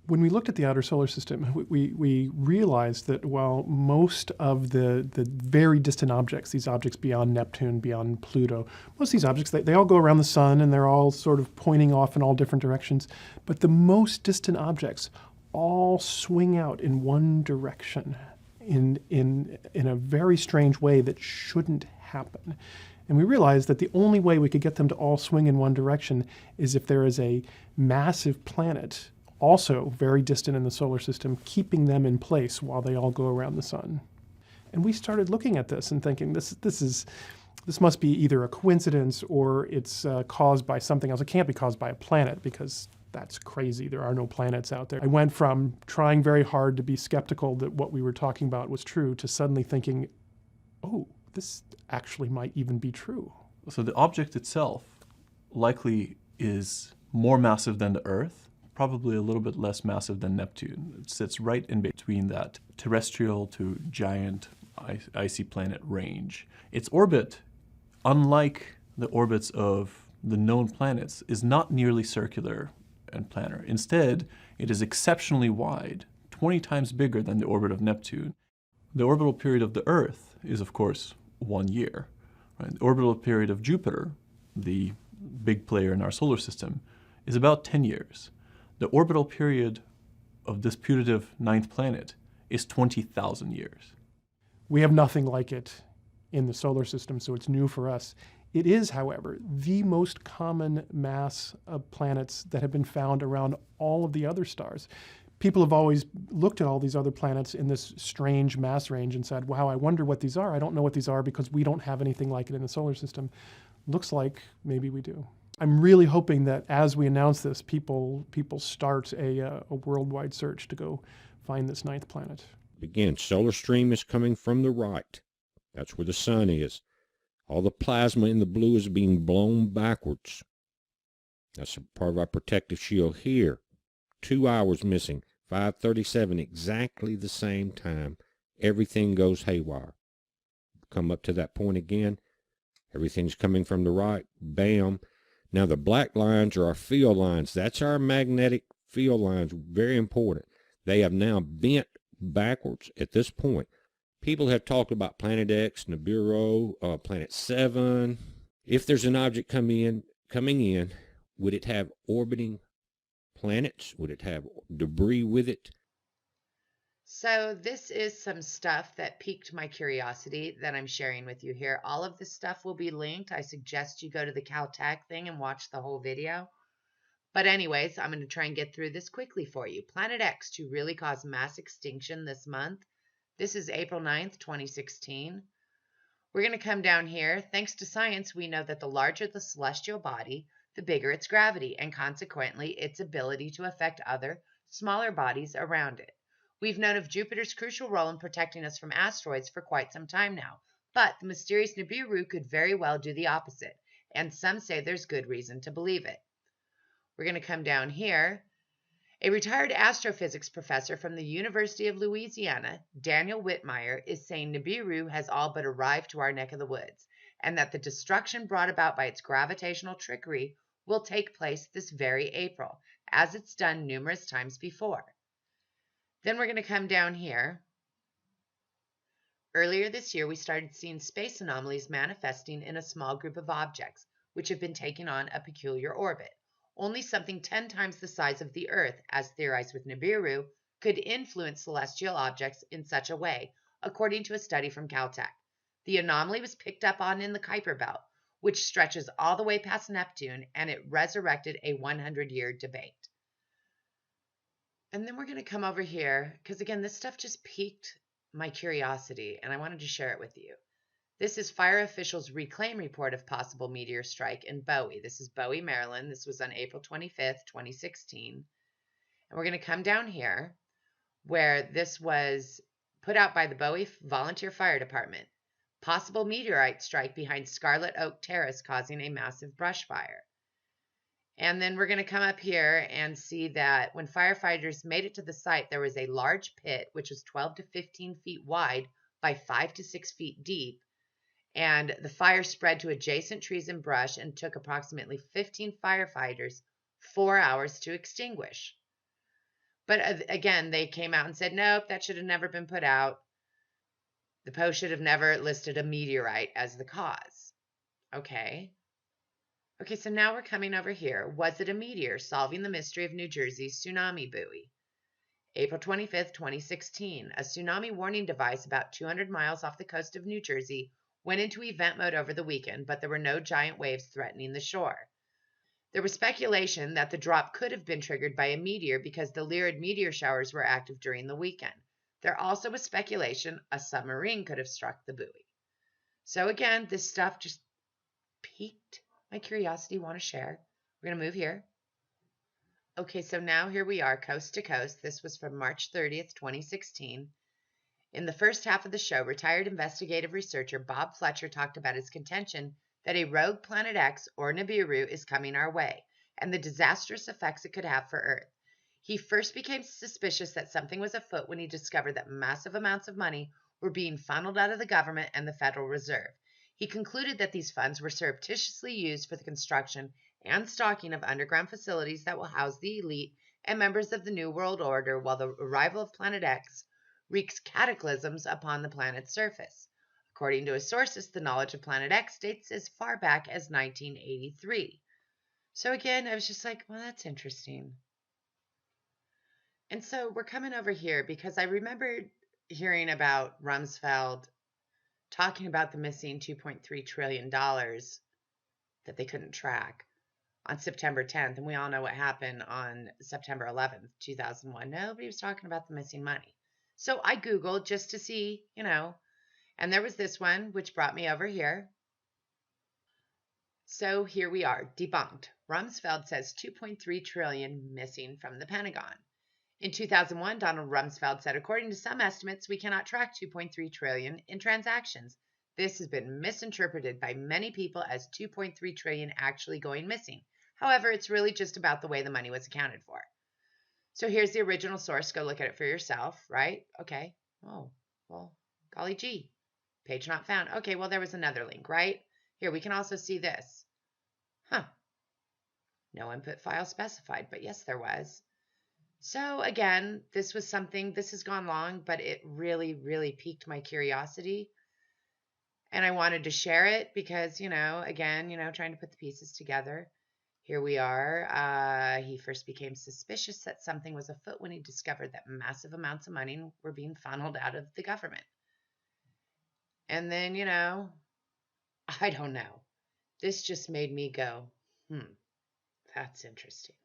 When we looked at the outer solar system, we realized that while most of the very distant objects, these objects beyond Neptune, beyond Pluto, most of these objects, they all go around the sun and they're all sort of pointing off in all different directions. But the most distant objects all swing out in one direction in a very strange way that shouldn't happen. And we realized that the only way we could get them to all swing in one direction is if there is a massive planet, also very distant in the solar system, keeping them in place while they all go around the sun. And we started looking at this and thinking, this must be either a coincidence or it's caused by something else. It can't be caused by a planet because that's crazy. There are no planets out there. I went from trying very hard to be skeptical that what we were talking about was true to suddenly thinking, oh, this actually might even be true. So the object itself likely is more massive than the Earth, probably a little bit less massive than Neptune. It sits right in between that terrestrial to giant icy planet range. Its orbit, unlike the orbits of the known planets, is not nearly circular and planar. Instead, it is exceptionally wide, 20 times bigger than the orbit of Neptune. The orbital period of the Earth is, of course, 1 year. Right? The orbital period of Jupiter, the big player in our solar system, is about 10 years. The orbital period of this putative ninth planet is 20,000 years. We have nothing like it in the solar system, so it's new for us. It is, however, the most common mass of planets that have been found around all of the other stars. People have always looked at all these other planets in this strange mass range and said, wow, I wonder what these are. I don't know what these are because we don't have anything like it in the solar system. Looks like maybe we do. I'm really hoping that as we announce this, people start a worldwide search to go find this ninth planet. Again, solar stream is coming from the right. That's where the sun is. All the plasma in the blue is being blown backwards. That's a part of our protective shield here. 2 hours missing, 5:37, exactly the same time. Everything goes haywire. Come up to that point again. Everything's coming from the right. Bam. Now the black lines are our field lines. That's our magnetic field lines. Very important. They have now bent backwards at this point. People have talked about Planet X, Nibiru, Planet 7. If there's an object coming in, would it have orbiting planets? Would it have debris with it? So this is some stuff that piqued my curiosity that I'm sharing with you here. All of this stuff will be linked. I suggest you go to the Caltech thing and watch the whole video. But anyways, I'm going to try and get through this quickly for you. Planet X to really cause mass extinction this month. This is April 9th, 2016. We're going to come down here. Thanks to science, we know that the larger the celestial body, the bigger its gravity, and consequently its ability to affect other, smaller bodies around it. We've known of Jupiter's crucial role in protecting us from asteroids for quite some time now, but the mysterious Nibiru could very well do the opposite, and some say there's good reason to believe it. We're going to come down here. A retired astrophysics professor from the University of Louisiana, Daniel Whitmire, is saying Nibiru has all but arrived to our neck of the woods, and that the destruction brought about by its gravitational trickery will take place this very April, as it's done numerous times before. Then we're going to come down here. Earlier this year, we started seeing space anomalies manifesting in a small group of objects, which have been taking on a peculiar orbit. Only something 10 times the size of the Earth, as theorized with Nibiru, could influence celestial objects in such a way, according to a study from Caltech. The anomaly was picked up on in the Kuiper Belt, which stretches all the way past Neptune, and it resurrected a 100-year debate. And then we're going to come over here, because again, this stuff just piqued my curiosity, and I wanted to share it with you. This is fire officials' reclaim report of possible meteor strike in Bowie. This is Bowie, Maryland. This was on April 25th, 2016. And we're going to come down here where this was put out by the Bowie Volunteer Fire Department. Possible meteorite strike behind Scarlet Oak Terrace causing a massive brush fire. And then we're going to come up here and see that when firefighters made it to the site, there was a large pit, which was 12 to 15 feet wide by 5 to 6 feet deep. And the fire spread to adjacent trees and brush and took approximately 15 firefighters 4 hours to extinguish. But again, they came out and said, nope, that should have never been put out. The Post should have never listed a meteorite as the cause. Okay. Okay, so now we're coming over here. Was it a meteor? Solving the mystery of New Jersey's tsunami buoy. April 25th, 2016. A tsunami warning device about 200 miles off the coast of New Jersey went into event mode over the weekend, but there were no giant waves threatening the shore. There was speculation that the drop could have been triggered by a meteor because the Lyrid meteor showers were active during the weekend. There also was speculation a submarine could have struck the buoy. So again, this stuff just piqued my curiosity, want to share. We're going to move here. Okay, so now here we are, coast to coast. This was from March 30th, 2016. In the first half of the show, retired investigative researcher Bob Fletcher talked about his contention that a rogue Planet X, or Nibiru, is coming our way, and the disastrous effects it could have for Earth. He first became suspicious that something was afoot when he discovered that massive amounts of money were being funneled out of the government and the Federal Reserve. He concluded that these funds were surreptitiously used for the construction and stocking of underground facilities that will house the elite and members of the New World Order, while the arrival of Planet X wreaks cataclysms upon the planet's surface. According to his sources, the knowledge of Planet X dates as far back as 1983. So again, I was just like, well, that's interesting. And so we're coming over here because I remember hearing about Rumsfeld talking about the missing $2.3 trillion that they couldn't track on September 10th. And we all know what happened on September 11th, 2001. Nobody was talking about the missing money. So I Googled just to see, and there was this one, which brought me over here. So here we are, debunked. Rumsfeld says 2.3 trillion missing from the Pentagon. In 2001, Donald Rumsfeld said, according to some estimates, we cannot track 2.3 trillion in transactions. This has been misinterpreted by many people as 2.3 trillion actually going missing. However, it's really just about the way the money was accounted for. So here's the original source. Go look at it for yourself, right? Okay. Oh, well, golly gee. Page not found. Okay, well, there was another link, right? Here, we can also see this. Huh. No input file specified, but yes, there was. So again, this was something, this has gone long, but it really, really piqued my curiosity. And I wanted to share it because, again, trying to put the pieces together. Here we are. He first became suspicious that something was afoot when he discovered that massive amounts of money were being funneled out of the government. And then, I don't know. This just made me go, that's interesting.